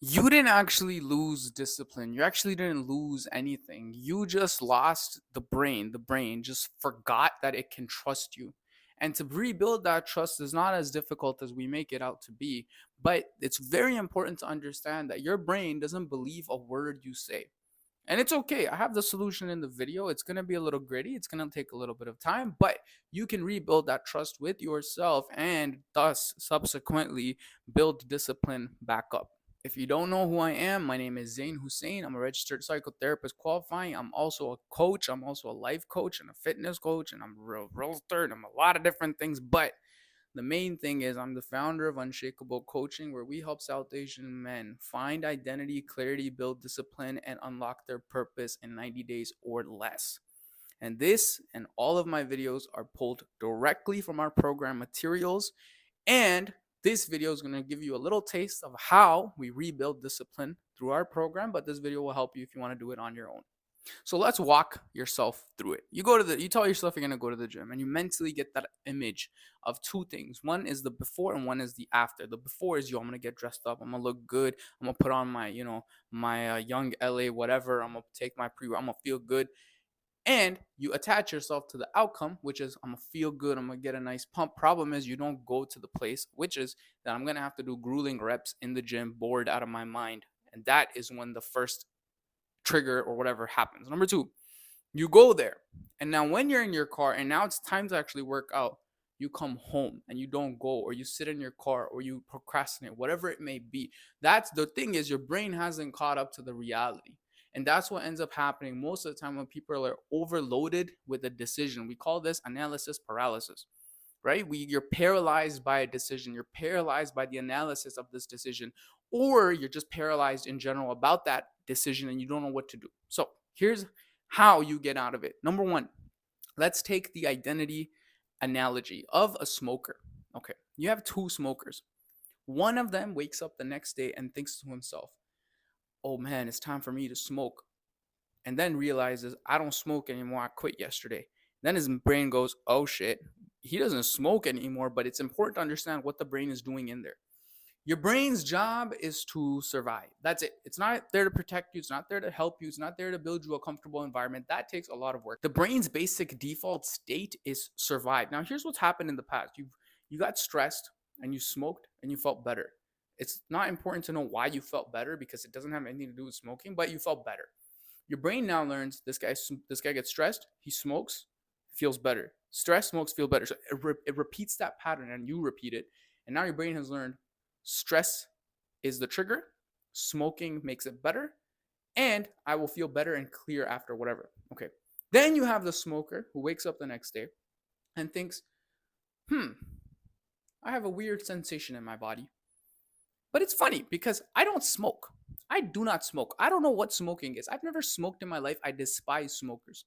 You didn't actually lose discipline. You actually didn't lose anything. You just lost the brain. The brain just forgot that it can trust you. And to rebuild that trust is not as difficult as we make it out to be. But it's very important to understand that your brain doesn't believe a word you say. And it's okay. I have the solution in the video. It's going to be a little gritty. It's going to take a little bit of time, but you can rebuild that trust with yourself and thus subsequently build discipline back up. If you don't know who I am, my name is Zain Hussein. I'm a registered psychotherapist qualifying. I'm also a coach. I'm also a life coach and a fitness coach, and I'm a realtor. I'm a lot of different things, but the main thing is I'm the founder of Unshakable Coaching, where we help South Asian men find identity, clarity, build discipline, and unlock their purpose in 90 days or less. And this and all of my videos are pulled directly from our program materials. And this video is going to give you a little taste of how we rebuild discipline through our program, but this video will help you if you want to do it on your own. So let's walk yourself through it. You tell yourself you're gonna go to the gym and you mentally get that image of two things. One is the before and one is the after. The before is, yo, I'm gonna get dressed up, I'm gonna look good, I'm gonna put on my, my young LA, whatever, I'm gonna take my I'm gonna feel good. And you attach yourself to the outcome, which is I'm gonna feel good, I'm gonna get a nice pump. Problem is you don't go to the place, which is that I'm gonna have to do grueling reps in the gym, bored out of my mind. And that is when the first trigger or whatever happens. Number two, you go there. And now when you're in your car and now it's time to actually work out, you come home and you don't go, or you sit in your car, or you procrastinate, whatever it may be. That's the thing, is your brain hasn't caught up to the reality. And that's what ends up happening most of the time when people are overloaded with a decision. We call this analysis paralysis, right? You're paralyzed by a decision. You're paralyzed by the analysis of this decision, or you're just paralyzed in general about that decision and you don't know what to do. So here's how you get out of it. Number one, let's take the identity analogy of a smoker. Okay, you have two smokers. One of them wakes up the next day and thinks to himself, oh man, it's time for me to smoke. And then realizes, I don't smoke anymore. I quit yesterday. Then his brain goes, oh shit, he doesn't smoke anymore. But it's important to understand what the brain is doing in there. Your brain's job is to survive. That's it. It's not there to protect you. It's not there to help you. It's not there to build you a comfortable environment. That takes a lot of work. The brain's basic default state is survive. Now, here's what's happened in the past. You got stressed and you smoked and you felt better. It's not important to know why you felt better because it doesn't have anything to do with smoking, but you felt better. Your brain now learns this guy gets stressed, he smokes, feels better. Stress, smokes, feel better. So it repeats that pattern and you repeat it. And now your brain has learned stress is the trigger, smoking makes it better, and I will feel better and clear after whatever. Okay. Then you have the smoker who wakes up the next day and thinks, I have a weird sensation in my body. But it's funny because I don't smoke. I do not smoke. I don't know what smoking is. I've never smoked in my life. I despise smokers.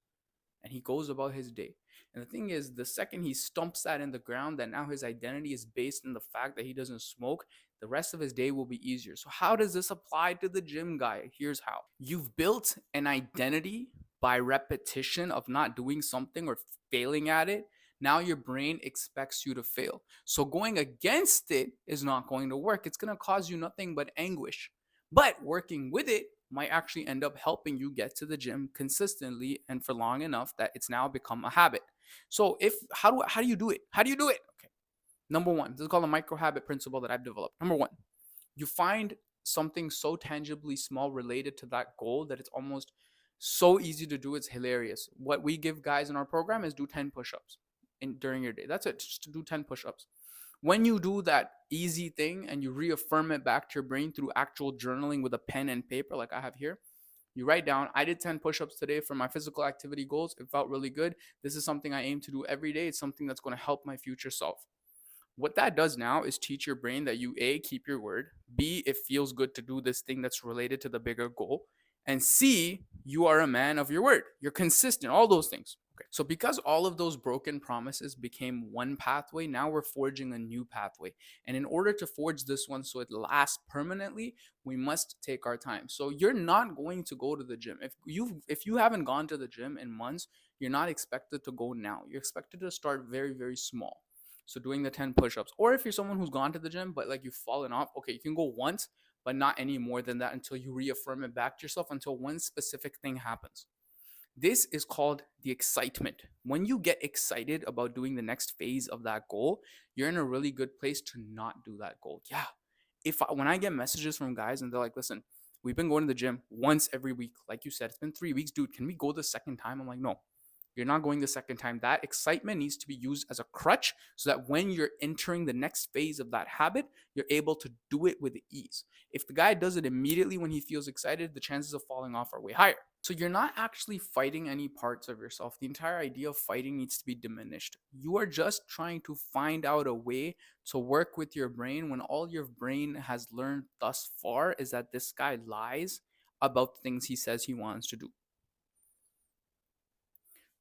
And he goes about his day. And the thing is, the second he stumps that in the ground, that now his identity is based in the fact that he doesn't smoke, the rest of his day will be easier. So, how does this apply to the gym guy? Here's how. You've built an identity by repetition of not doing something or failing at it. Now your brain expects you to fail. So going against it is not going to work. It's going to cause you nothing but anguish. But working with it might actually end up helping you get to the gym consistently and for long enough that it's now become a habit. So how do you do it? How do you do it? Okay. Number one, this is called the micro habit principle that I've developed. Number one, you find something so tangibly small related to that goal that it's almost so easy to do. It's hilarious. What we give guys in our program is do 10 push-ups during your day. That's it, just to do 10 push-ups. When you do that easy thing and you reaffirm it back to your brain through actual journaling with a pen and paper like I have here, you write down, I did 10 push-ups today for my physical activity goals. It felt really good. This is something I aim to do every day. It's something that's going to help my future self. What that does now is teach your brain that you, A, keep your word, B, it feels good to do this thing that's related to the bigger goal, and C, you are a man of your word. You're consistent, all those things. Okay. So because all of those broken promises became one pathway, now we're forging a new pathway. And in order to forge this one so it lasts permanently, we must take our time. So you're not going to go to the gym. If you haven't gone to the gym in months, you're not expected to go now. You're expected to start very, very small. So doing the 10 push-ups. Or if you're someone who's gone to the gym, but like you've fallen off, okay, you can go once, but not any more than that until you reaffirm it back to yourself until one specific thing happens. This is called the excitement. When you get excited about doing the next phase of that goal, you're in a really good place to not do that goal. Yeah. When I get messages from guys and they're like, listen, we've been going to the gym once every week. Like you said, it's been 3 weeks, dude. Can we go the second time? I'm like, no, you're not going the second time. That excitement needs to be used as a crutch so that when you're entering the next phase of that habit, you're able to do it with ease. If the guy does it immediately when he feels excited, the chances of falling off are way higher. So you're not actually fighting any parts of yourself. The entire idea of fighting needs to be diminished. You are just trying to find out a way to work with your brain when all your brain has learned thus far is that this guy lies about the things he says he wants to do.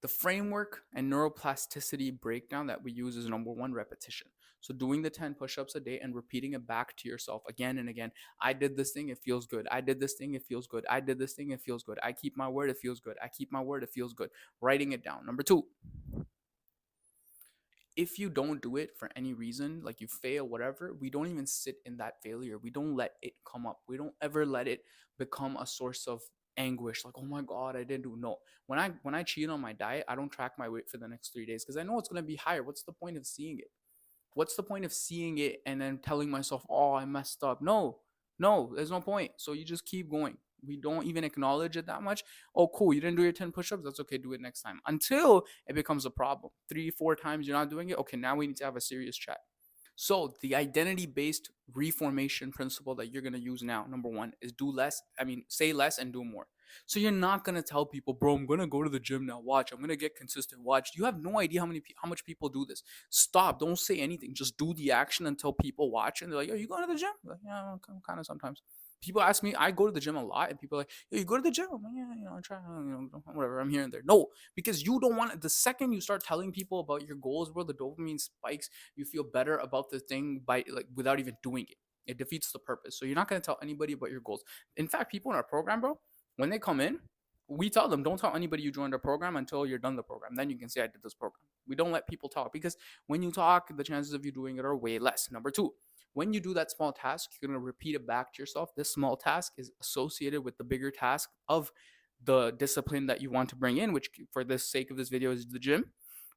The framework and neuroplasticity breakdown that we use is number one, repetition. So doing the 10 push-ups a day and repeating it back to yourself again and again. I did this thing, it feels good. I did this thing, it feels good. I did this thing, it feels good. I keep my word, it feels good. I keep my word, it feels good. Writing it down. Number two, if you don't do it for any reason, like you fail, whatever, we don't even sit in that failure. We don't let it come up. We don't ever let it become a source of anguish. Like, oh my God, I didn't do. No. When I cheat on my diet, I don't track my weight for the next 3 days because I know it's gonna be higher. What's the point of seeing it? What's the point of seeing it and then telling myself, oh, I messed up? No, no, there's no point. So you just keep going. We don't even acknowledge it that much. Oh, cool. You didn't do your 10 push-ups. That's okay. Do it next time. Until it becomes a problem. 3, 4 times you're not doing it. Okay, now we need to have a serious chat. So the identity-based reformation principle that you're gonna use now, number one, is do less. Say less and do more. So you're not gonna tell people, bro, I'm gonna go to the gym now. Watch, I'm gonna get consistent. Watch. You have no idea how much people do this. Stop. Don't say anything. Just do the action until people watch and they're like, "Yo, you going to the gym?" I'm like, yeah, kind of sometimes. People ask me, I go to the gym a lot, and people are like, "Yo, you go to the gym?" I'm like, yeah, I try, whatever. I'm here and there. No, because you don't want it. The second you start telling people about your goals, bro, the dopamine spikes. You feel better about the thing by like without even doing it. It defeats the purpose. So you're not gonna tell anybody about your goals. In fact, people in our program, bro, when they come in, we tell them, don't tell anybody you joined our program until you're done the program. Then you can say I did this program. We don't let people talk because when you talk, the chances of you doing it are way less. Number two, when you do that small task, you're going to repeat it back to yourself. This small task is associated with the bigger task of the discipline that you want to bring in, which for the sake of this video is the gym.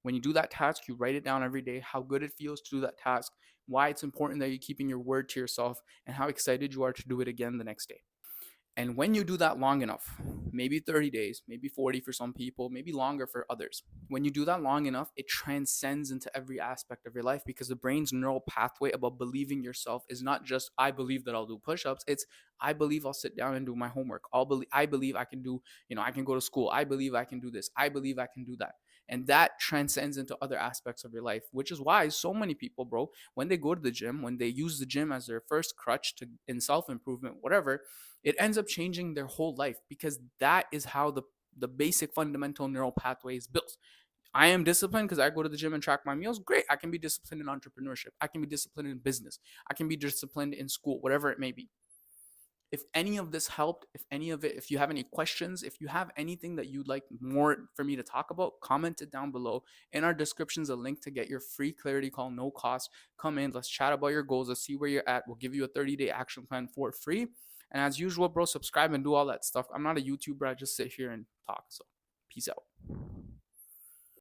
When you do that task, you write it down every day, how good it feels to do that task, why it's important that you're keeping your word to yourself, and how excited you are to do it again the next day. And when you do that long enough, maybe 30 days, maybe 40 for some people, maybe longer for others, when you do that long enough, it transcends into every aspect of your life because the brain's neural pathway about believing yourself is not just, I believe that I'll do push ups. It's, I believe I'll sit down and do my homework. I believe I can do, I can go to school. I believe I can do this. I believe I can do that. And that transcends into other aspects of your life, which is why so many people, bro, when they go to the gym, when they use the gym as their first crutch to in self-improvement, whatever, it ends up changing their whole life because that is how the basic fundamental neural pathway is built. I am disciplined because I go to the gym and track my meals. Great. I can be disciplined in entrepreneurship. I can be disciplined in business. I can be disciplined in school, whatever it may be. If any of this helped, if any of it, if you have any questions, if you have anything that you'd like more for me to talk about, comment it down below. In our descriptions, a link to get your free clarity call, no cost. Come in, let's chat about your goals, let's see where you're at. We'll give you a 30-day action plan for free. And as usual, bro, subscribe and do all that stuff. I'm not a YouTuber, I just sit here and talk. So peace out.